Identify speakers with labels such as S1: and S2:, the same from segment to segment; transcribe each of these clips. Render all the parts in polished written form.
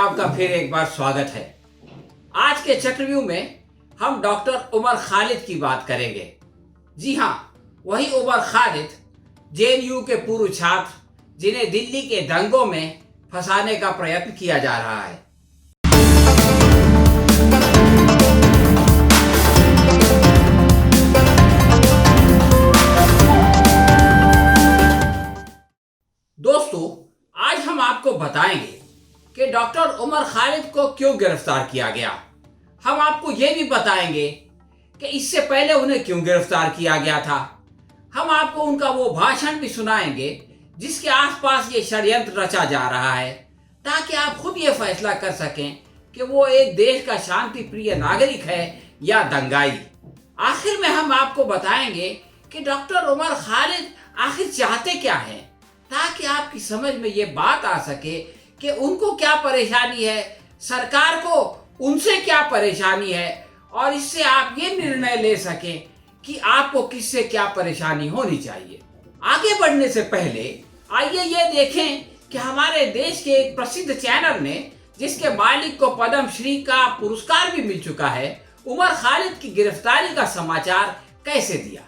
S1: आपका फिर एक बार स्वागत है। आज के चक्रव्यूह में हम डॉक्टर उमर खालिद की बात करेंगे। जी हाँ, वही उमर खालिद, जेएनयू के पूर्व छात्र जिन्हें दिल्ली के दंगों में फंसाने का प्रयत्न किया जा रहा है। दोस्तों, आज हम आपको बताएंगे कि डॉक्टर उमर खालिद को क्यों गिरफ्तार किया गया। हम आपको यह भी बताएंगे कि इससे पहले उन्हें क्यों गिरफ्तार किया गया था। हम आपको उनका वो भाषण भी सुनाएंगे जिसके आसपास ये षड्यंत्र रचा जा रहा है, ताकि आप खुद ये फैसला कर सकें कि वो एक देश का शांति प्रिय नागरिक है या दंगाई। आखिर में हम आपको बताएंगे कि डॉक्टर उमर खालिद आखिर चाहते क्या हैं, ताकि आपकी समझ में ये बात आ सके कि उनको क्या परेशानी है, सरकार को उनसे क्या परेशानी है, और इससे आप ये निर्णय ले सकें कि आपको किससे क्या परेशानी होनी चाहिए। आगे बढ़ने से पहले आइए ये देखें कि हमारे देश के एक प्रसिद्ध चैनल ने, जिसके मालिक को पद्म श्री का पुरस्कार भी मिल चुका है, उमर खालिद की गिरफ्तारी का समाचार कैसे दिया।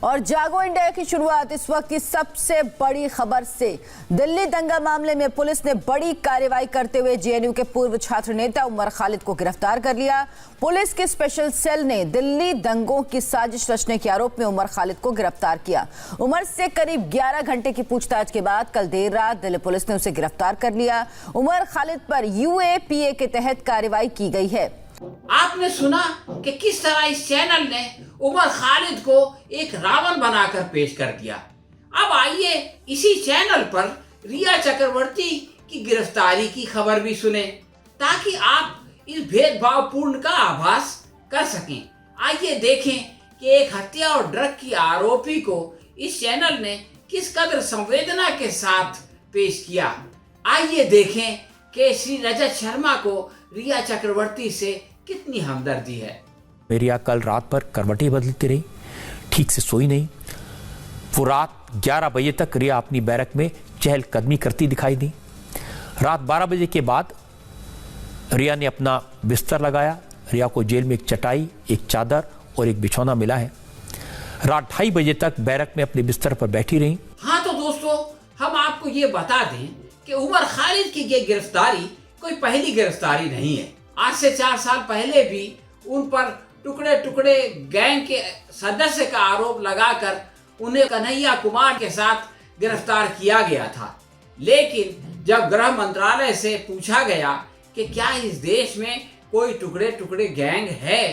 S2: और जागो इंडिया की शुरुआत इस वक्त की सबसे बड़ी खबर से। दिल्ली दंगा मामले में पुलिस ने बड़ी कार्रवाई करते हुए जेएनयू के पूर्व छात्र नेता उमर खालिद को गिरफ्तार कर लिया। पुलिस के स्पेशल सेल ने दिल्ली दंगों की साजिश रचने के आरोप में उमर खालिद को गिरफ्तार किया। उमर से करीब 11 घंटे की पूछताछ के बाद कल देर रात दिल्ली पुलिस ने उसे गिरफ्तार कर लिया। उमर खालिद पर यूएपीए के तहत कार्रवाई की गई है।
S1: आपने सुना कि किस तरह इस चैनल ने उमर खालिद को एक रावण बनाकर पेश कर दिया। अब आइए इसी चैनल पर रिया चक्रवर्ती की गिरफ्तारी की खबर भी सुने, ताकि आप इस भेदभावपूर्ण का आभास कर सकें। आइए देखें कि एक हत्या और ड्रग की आरोपी को इस चैनल ने किस कदर संवेदना के साथ पेश किया। आइए देखें कि श्री रजत शर्मा को रिया चक्रवर्ती से कितनी हमदर्दी है।
S3: मेरी कल रात पर करवटें बदलती रही, ठीक से सोई नहीं। वो रात 11 बजे तक रिया अपनी बैरक में चहलकदमी करती दिखाई दी। रात 12 बजे के बाद रिया ने अपना बिस्तर लगाया। रिया को जेल में एक चटाई, एक चादर और एक बिछौना मिला है। रात 2:30 बजे तक बैरक में अपने बिस्तर पर बैठी रही।
S1: हाँ, तो दोस्तों, हम आपको ये बता दें कि उमर खालिद की ये गिरफ्तारी कोई पहली गिरफ्तारी नहीं है। आज से 4 साल पहले भी उन पर टुकड़े टुकड़े गैंग के सदस्य का आरोप लगाकर उन्हें कन्हैया कुमार के साथ गिरफ्तार किया गया था। लेकिन जब गृह मंत्रालय से पूछा गया कि क्या इस देश में कोई टुकड़े टुकड़े गैंग है,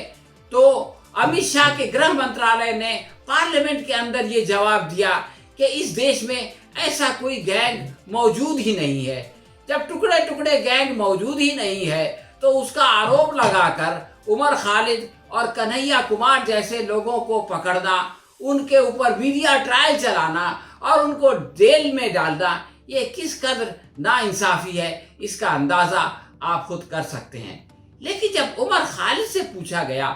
S1: तो अमित शाह के गृह मंत्रालय ने पार्लियामेंट के अंदर ये जवाब दिया कि इस देश में ऐसा कोई गैंग मौजूद ही नहीं है। जब टुकड़े टुकड़े गैंग मौजूद ही नहीं है, तो उसका आरोप लगाकर उमर खालिद और कन्हैया कुमार जैसे लोगों को पकड़ना, उनके ऊपर मीडिया ट्रायल चलाना और उनको जेल में डालना, ये किस कदर नाइंसाफी है, इसका अंदाजा आप खुद कर सकते हैं। लेकिन जब उमर खालिद से पूछा गया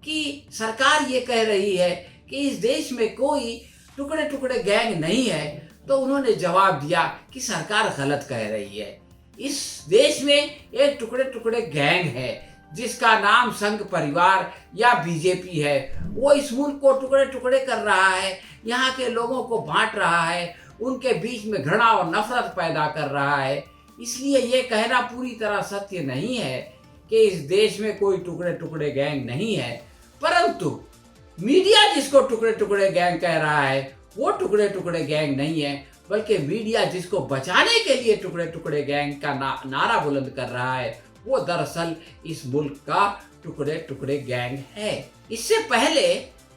S1: कि सरकार ये कह रही है कि इस देश में कोई टुकड़े टुकड़े गैंग नहीं है, तो उन्होंने जवाब दिया कि सरकार गलत कह रही है। इस देश में एक टुकड़े टुकड़े गैंग है जिसका नाम संघ परिवार या बीजेपी है। वो इस मुल्क को टुकड़े टुकड़े कर रहा है, यहाँ के लोगों को बांट रहा है, उनके बीच में घृणा और नफरत पैदा कर रहा है। इसलिए ये कहना पूरी तरह सत्य नहीं है कि इस देश में कोई टुकड़े टुकड़े गैंग नहीं है, परंतु मीडिया जिसको टुकड़े टुकड़े गैंग कह रहा है वो टुकड़े टुकड़े गैंग नहीं है, बल्कि मीडिया जिसको बचाने के लिए टुकड़े टुकड़े गैंग का नारा बुलंद कर रहा है, वो दरअसल इस मुल्क का टुकड़े टुकड़े गैंग है। इससे पहले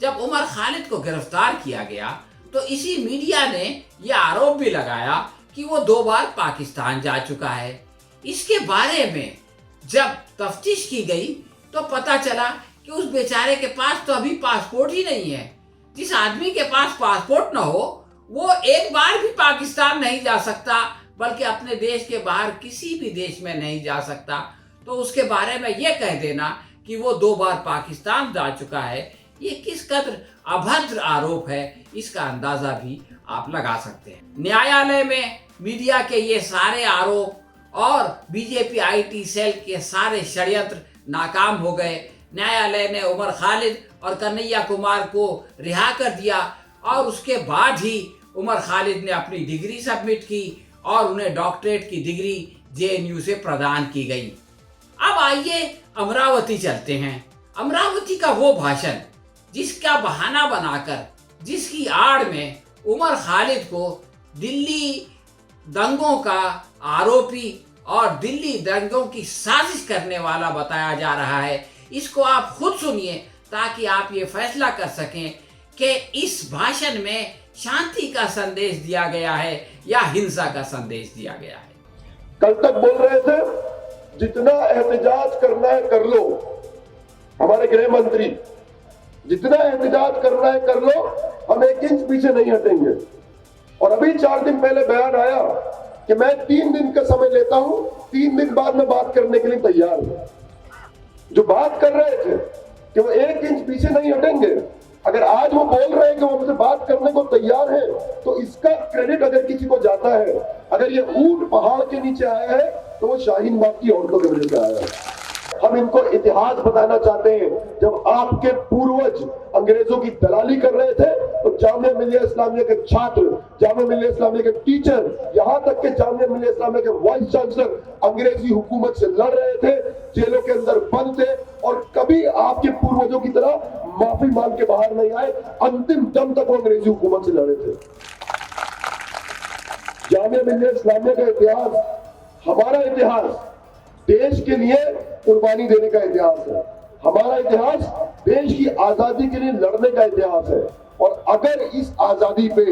S1: जब उमर खालिद को गिरफ्तार किया गया, तो इसी मीडिया ने यह आरोप भी लगाया कि वो 2 बार पाकिस्तान जा चुका है। इसके बारे में जब तफ्तीश की गई तो पता चला कि उस बेचारे के पास तो अभी पासपोर्ट ही नहीं है। जिस आदमी के पास पासपोर्ट न हो, वो एक बार भी पाकिस्तान नहीं जा सकता, बल्कि अपने देश के बाहर किसी भी देश में नहीं जा सकता। तो उसके बारे में ये कह देना कि वो 2 बार पाकिस्तान जा चुका है, ये किस कदर अभद्र आरोप है, इसका अंदाजा भी आप लगा सकते हैं। न्यायालय में मीडिया के ये सारे आरोप और बीजेपी आईटी सेल के सारे षड्यंत्र नाकाम हो गए। न्यायालय ने उमर खालिद और कन्हैया कुमार को रिहा कर दिया और उसके बाद ही उमर खालिद ने अपनी डिग्री सबमिट की और उन्हें डॉक्टरेट की डिग्री जेएनयू से प्रदान की गई। अब आइए अमरावती चलते हैं। अमरावती का वो भाषण जिसका बहाना बनाकर, जिसकी आड़ में उमर खालिद को दिल्ली दंगों का आरोपी और दिल्ली दंगों की साजिश करने वाला बताया जा रहा है, इसको आप खुद सुनिए ताकि आप ये फैसला कर सकें कि इस भाषण में शांति का संदेश दिया गया है या हिंसा का संदेश दिया गया है।
S4: कल तक बोल रहे थे जितना एहतजाज करना है कर लो, हमारे गृह मंत्री, जितना एहतजाज करना है कर लो, हम 1 इंच पीछे नहीं हटेंगे। और अभी 4 दिन पहले बयान आया कि मैं 3 दिन का समय लेता हूं, 3 दिन बाद में बात करने के लिए तैयार हूं। जो बात कर रहे थे कि वो 1 इंच पीछे नहीं हटेंगे, अगर आज वो बोल रहे हैं कि वो हमसे बात करने को तैयार है, तो इसका क्रेडिट अगर किसी को जाता है, अगर ये ऊंट पहाड़ के नीचे आया है तो वो शाहीन बाग की औरतों की वजह से आया है। हम इनको इतिहास बताना चाहते हैं। जब आपके पूर्वज अंग्रेजों की दलाली कर रहे थे तो जामिया मिलिया इस्लामिया के छात्र, जामिया मिलिया इस्लामिया के टीचर, यहाँ तक के जामिया मिलिया इस्लामिया के वाइस चांसलर अंग्रेजी हुकूमत से लड़ रहे थे, जेलों के अंदर बंद थे और कभी आपके पूर्वजों की तरह माफी मांग के बाहर नहीं आए। अंतिम दम तक वो अंग्रेजी हुकूमत से लड़े थे। जामिया मिलिया इस्लामिया का इतिहास, हमारा इतिहास देश के लिए कुर्बानी देने का इतिहास है। हमारा इतिहास देश की आजादी के लिए लड़ने का इतिहास है। और अगर इस आजादी पे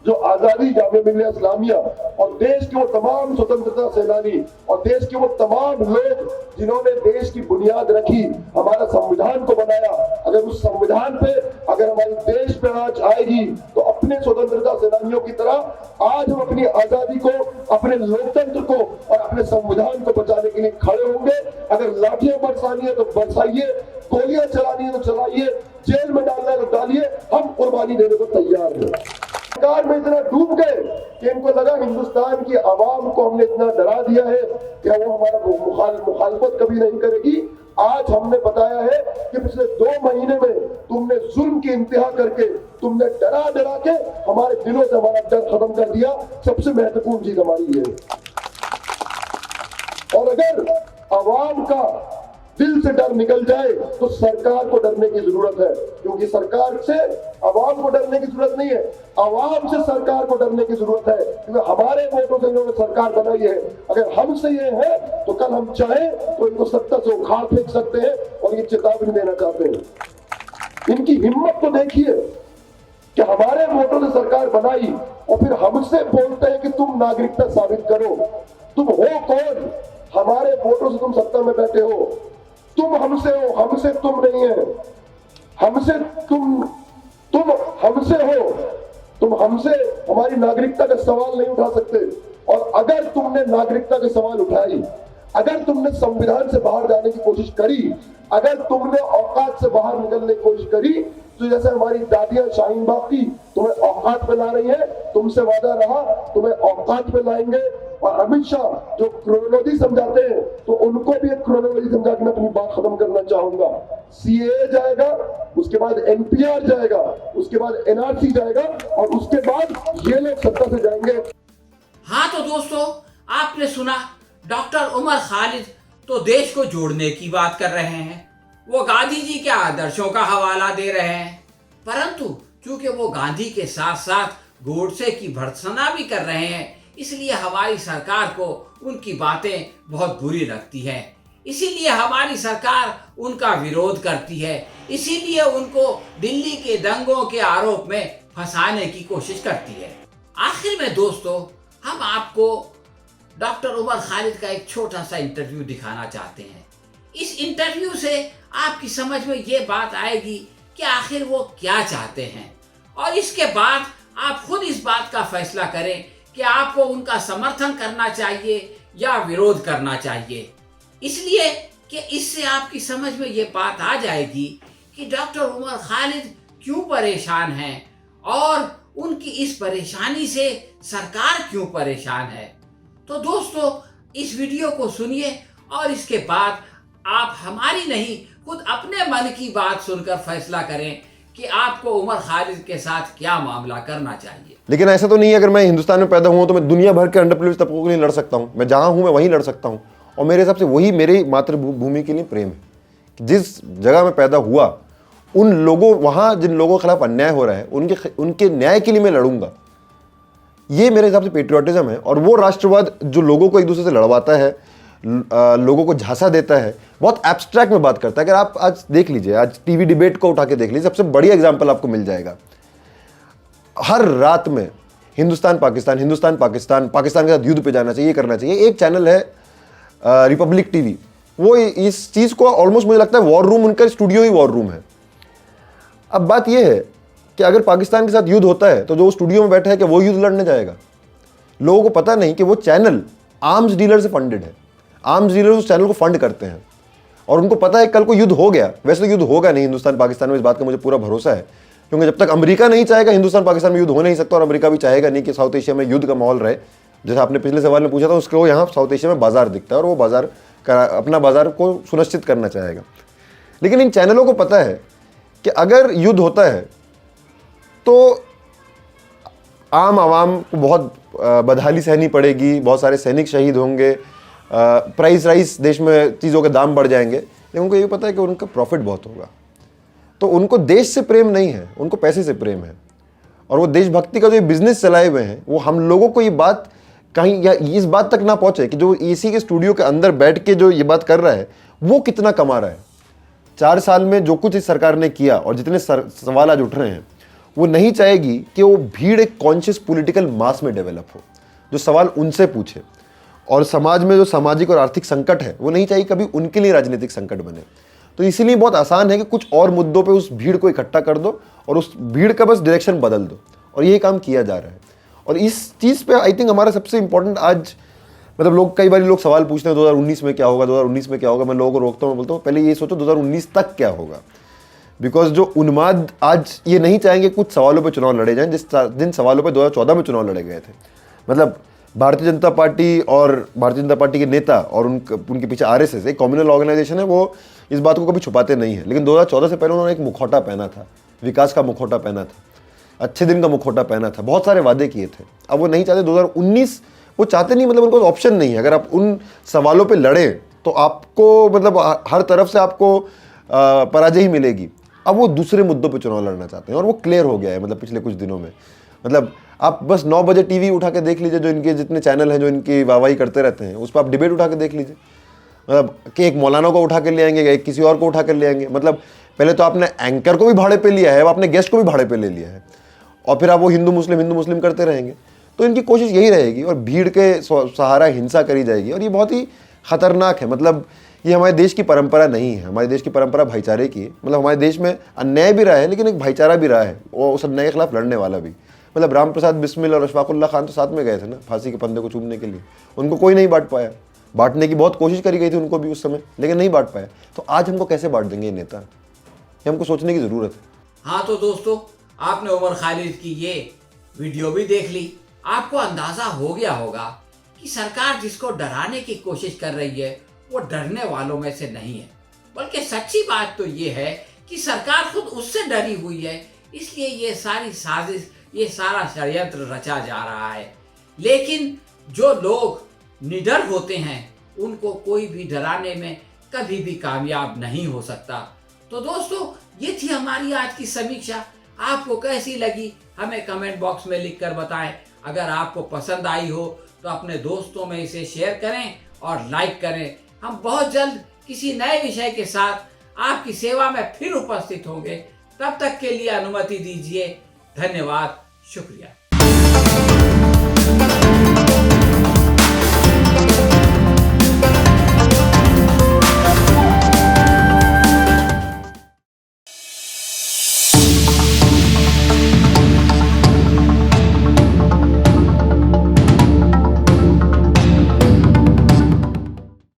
S4: जो आजादी जामिया मिलिया इस्लामिया और देश के वो तमाम स्वतंत्रता सेनानी और देश के वो तमाम लोग जिन्होंने देश की बुनियाद रखी, हमारा संविधान को बनाया, अगर उस संविधान पे अगर हमारे देश पे आंच आएगी तो अपने स्वतंत्रता सेनानियों की तरह आज हम अपनी आजादी को, अपने लोकतंत्र को और अपने संविधान को बचाने के लिए खड़े होंगे। अगर लाठियां बरसानी है तो बरसाइए, गोलियां चलानी है तो चलाइए, जेल में डालना है तो डालिए, हम कुर्बानी देने को तैयार हैं। सरकार में इतना डूब गए कि इनको लगा हिंदुस्तान की आवाम को हमने इतना डरा दिया है कि वो हमारा मुखालफत कभी नहीं करेगी। आज हमने बताया है कि पिछले 2 महीने में तुमने जुल्म की इंतहा करके, तुमने डरा डरा के हमारे दिलों से हमारा डर खत्म कर दिया। सबसे महत्वपूर्ण चीज हमारी है। और अगर आवाम का दिल से डर निकल जाए तो सरकार को डरने की जरूरत है, क्योंकि सरकार से आवाम को डरने की जरूरत नहीं है, आवाम से सरकार को डरने की जरूरत है, क्योंकि हमारे वोटों से इन्होंने सरकार बनाई है। अगर हमसे ये है तो कल हम चाहें तो इनको सत्ता से उखाड़ फेंक सकते हैं और ये चेतावनी देना चाहते हैं। इनकी हिम्मत तो देखिए कि हमारे वोटों से सरकार बनाई और फिर हमसे बोलते हैं कि तुम नागरिकता साबित करो। तुम हो कौन? हमारे वोटों से तुम सत्ता में बैठे हो, तुम हमसे हो, हमसे तुम नहीं है, हमसे तुम हमसे हो, तुम हमसे हमारी नागरिकता का सवाल नहीं उठा सकते। और अगर तुमने नागरिकता के सवाल उठाई, अगर तुमने संविधान से बाहर जाने की कोशिश करी, अगर तुमने औकात से बाहर निकलने की कोशिश करी, तो जैसे हमारी दादियां शाहीन बाग की तुम्हें औकात पे ला रही है, तुमसे वादा रहा तुम्हें औकात पे लाएंगे। और अमित शाह जो क्रोनोलॉजी समझाते हैं तो उनको भी एक क्रोनोलॉजी समझा के मैं अपनी बात खत्म करना चाहूंगा। सीएए जाएगा, उसके बाद एनपीआर जाएगा, उसके बाद एनआरसी जाएगा और उसके बाद ये लोग सत्ता से जाएंगे।
S1: हाँ तो दोस्तों, आपने सुना डॉक्टर उमर खालिद तो देश को जोड़ने की बात कर रहे हैं, वो गांधी जी के आदर्शों का हवाला दे रहे हैं, परंतु चूंकि वो गांधी के साथ साथ गोडसे की भर्त्सना भी कर रहे हैं, इसलिए हमारी सरकार को उनकी बातें बहुत बुरी लगती हैं। इसीलिए हमारी सरकार उनका विरोध करती है, इसीलिए उनको दिल्ली के दंगों के आरोप में फंसाने की कोशिश करती है। आखिर में दोस्तों, हम आपको डॉक्टर उमर खालिद का एक छोटा सा इंटरव्यू दिखाना चाहते हैं। इस इंटरव्यू से आपकी समझ में ये बात आएगी कि आखिर वो क्या चाहते हैं, और इसके बाद आप खुद इस बात का फैसला करें कि आपको उनका समर्थन करना चाहिए या विरोध करना चाहिए। इसलिए कि इससे आपकी समझ में ये बात आ जाएगी कि डॉक्टर उमर खालिद क्यों परेशान हैं और उनकी इस परेशानी से सरकार क्यों परेशान है। तो दोस्तों, इस वीडियो को सुनिए और इसके बाद आप हमारी नहीं खुद अपने मन की बात सुनकर फैसला करें कि आपको उमर खालिद के साथ क्या मामला करना चाहिए।
S5: लेकिन ऐसा तो नहीं है अगर मैं हिंदुस्तान में पैदा हुआ तो मैं दुनिया भर के अंडर प्रिविलेज्ड तबकों के लिए लड़ सकता हूँ। मैं जहाँ हूँ मैं वहीं लड़ सकता हूँ और मेरे हिसाब से वही मेरी मातृभूमि के लिए प्रेम है। जिस जगह में पैदा हुआ उन लोगों वहाँ जिन लोगों के खिलाफ अन्याय हो रहा है उनके न्याय के लिए मैं लड़ूंगा। ये मेरे हिसाब से पेट्रियाटिज्म है। और वो राष्ट्रवाद जो लोगों को एक दूसरे से लड़वाता है, लोगों को झांसा देता है, बहुत एब्स्ट्रैक्ट में बात करता है। अगर आप आज देख लीजिए, आज टीवी डिबेट को उठा के देख लीजिए, सबसे बढ़िया एग्जांपल आपको मिल जाएगा। हर रात में हिंदुस्तान पाकिस्तान, हिंदुस्तान पाकिस्तान, पाकिस्तान के साथ युद्ध पे जाना चाहिए, ये करना चाहिए। एक चैनल है रिपब्लिक टीवी, वो इस चीज़ को ऑलमोस्ट मुझे लगता है वॉर रूम, उनका स्टूडियो ही वॉर रूम है। अब बात यह है कि अगर पाकिस्तान के साथ युद्ध होता है तो जो स्टूडियो में बैठा है कि वो युद्ध लड़ने जाएगा? लोगों को पता नहीं कि वो चैनल आर्म्स डीलर से फंडेड है। आर्म्स डीलर उस चैनल को फंड करते हैं और उनको पता है कल को युद्ध हो गया। वैसे तो युद्ध होगा नहीं हिंदुस्तान पाकिस्तान में, इस बात का मुझे पूरा भरोसा है, क्योंकि जब तक अमेरिका नहीं चाहेगा हिंदुस्तान पाकिस्तान में युद्ध हो नहीं सकता और अमेरिका भी चाहेगा नहीं कि साउथ एशिया में युद्ध का माहौल रहे। जैसे आपने पिछले सवाल में पूछा था, उसको यहाँ साउथ एशिया में बाजार दिखता है और वो बाजार अपना बाजार को सुनिश्चित करना चाहेगा। लेकिन इन चैनलों को पता है कि अगर युद्ध होता है तो आम आवाम को बहुत बदहाली सहनी पड़ेगी, बहुत सारे सैनिक शहीद होंगे, प्राइस राइस देश में चीज़ों के दाम बढ़ जाएंगे। लेकिन उनको ये पता है कि उनका प्रॉफिट बहुत होगा। तो उनको देश से प्रेम नहीं है, उनको पैसे से प्रेम है। और वो देशभक्ति का जो बिजनेस चलाए हुए हैं, वो हम लोगों को ये बात कहीं या इस बात तक ना पहुंचे कि जो एसी के स्टूडियो के अंदर बैठ के जो ये बात कर रहा है वो कितना कमा रहा है। 4 साल में जो कुछ इस सरकार ने किया और जितने सवाल आज उठ रहे हैं, वो नहीं चाहेगी कि वो भीड़ एक कॉन्शियस पॉलिटिकल मास में डेवलप हो, जो सवाल उनसे पूछे। और समाज में जो सामाजिक और आर्थिक संकट है, वो नहीं चाहिए कभी उनके लिए राजनीतिक संकट बने। तो इसीलिए बहुत आसान है कि कुछ और मुद्दों पे उस भीड़ को इकट्ठा कर दो और उस भीड़ का बस डायरेक्शन बदल दो, और यही काम किया जा रहा है। और इस चीज़ पे आई थिंक हमारा सबसे इंपॉर्टेंट आज, मतलब लोग कई बार लोग सवाल पूछते हैं 2019 में क्या होगा, 2019 में क्या होगा। मैं लोगों को रोकता हूँ, बोलता हूँ पहले ये सोचो 2019 तक क्या होगा। बिकॉज जो उन्माद आज ये नहीं चाहेंगे कुछ सवालों पे चुनाव लड़े जाएं जिन सवालों पे 2014 में चुनाव लड़े गए थे। मतलब भारतीय जनता पार्टी और भारतीय जनता पार्टी के नेता और उनके पीछे आरएसएस एक कम्युनल ऑर्गेनाइजेशन है, वो इस बात को कभी छुपाते नहीं है। लेकिन 2014 से पहले उन्होंने एक मुखौटा पहना था, विकास का मुखौटा पहना था, अच्छे दिन का मुखौटा पहना था, बहुत सारे वादे किए थे। अब वो नहीं चाहते 2019, वो चाहते नहीं, मतलब उनको ऑप्शन नहीं है। अगर आप उन सवालों पे लड़े तो आपको मतलब हर तरफ से आपको पराजय ही मिलेगी। अब वो दूसरे मुद्दों पे चुनाव लड़ना चाहते हैं और वो क्लियर हो गया है। मतलब पिछले कुछ दिनों में, मतलब आप बस 9 बजे टीवी उठा के देख लीजिए, जो इनके जितने चैनल हैं जो इनकी वाहवाही करते रहते हैं, उस पर आप डिबेट उठा के देख लीजिए। मतलब कि एक मौलाना को उठा के ले आएंगे, एक किसी और को उठा कर ले आएंगे। मतलब पहले तो आपने एंकर को भी भाड़े पे लिया है, अब आपने गेस्ट को भी भाड़े पे ले लिया है, और फिर आप वो हिंदू मुस्लिम करते रहेंगे। तो इनकी कोशिश यही रहेगी और भीड़ के सहारा हिंसा करी जाएगी, और ये बहुत ही खतरनाक है। मतलब ये हमारे देश की परंपरा नहीं है। हमारे देश की परंपरा भाईचारे की है। मतलब हमारे देश में अन्याय भी रहा है, लेकिन एक भाईचारा भी रहा है, और उस अन्याय के खिलाफ लड़ने वाला भी। मतलब राम प्रसाद बिस्मिल और अशफाकुल्ला खान तो साथ में गए थे ना फांसी के फंदे को चूमने के लिए, उनको कोई नहीं बांट पाया। बांटने की बहुत कोशिश करी गई थी उनको भी उस समय, लेकिन नहीं बांट पाया। तो आज हमको कैसे बांट देंगे ये नेता, ये हमको सोचने की ज़रूरत है।
S1: हाँ तो दोस्तों, आपने उमर खालिद की ये वीडियो भी देख ली। आपको अंदाजा हो गया होगा कि सरकार जिसको डराने की कोशिश कर रही है वो डरने वालों में से नहीं है, बल्कि सच्ची बात तो ये है कि सरकार खुद उससे डरी हुई है। इसलिए ये सारी साजिश, ये सारा षड्यंत्र रचा जा रहा है। लेकिन जो लोग निडर होते हैं उनको कोई भी डराने में कभी भी कामयाब नहीं हो सकता। तो दोस्तों, ये थी हमारी आज की समीक्षा। आपको कैसी लगी हमें कमेंट बॉक्स में लिखकर बताएं। अगर आपको पसंद आई हो तो अपने दोस्तों में इसे शेयर करें और लाइक करें। हम बहुत जल्द किसी नए विषय के साथ आपकी सेवा में फिर उपस्थित होंगे। तब तक के लिए अनुमति दीजिए। धन्यवाद, शुक्रिया।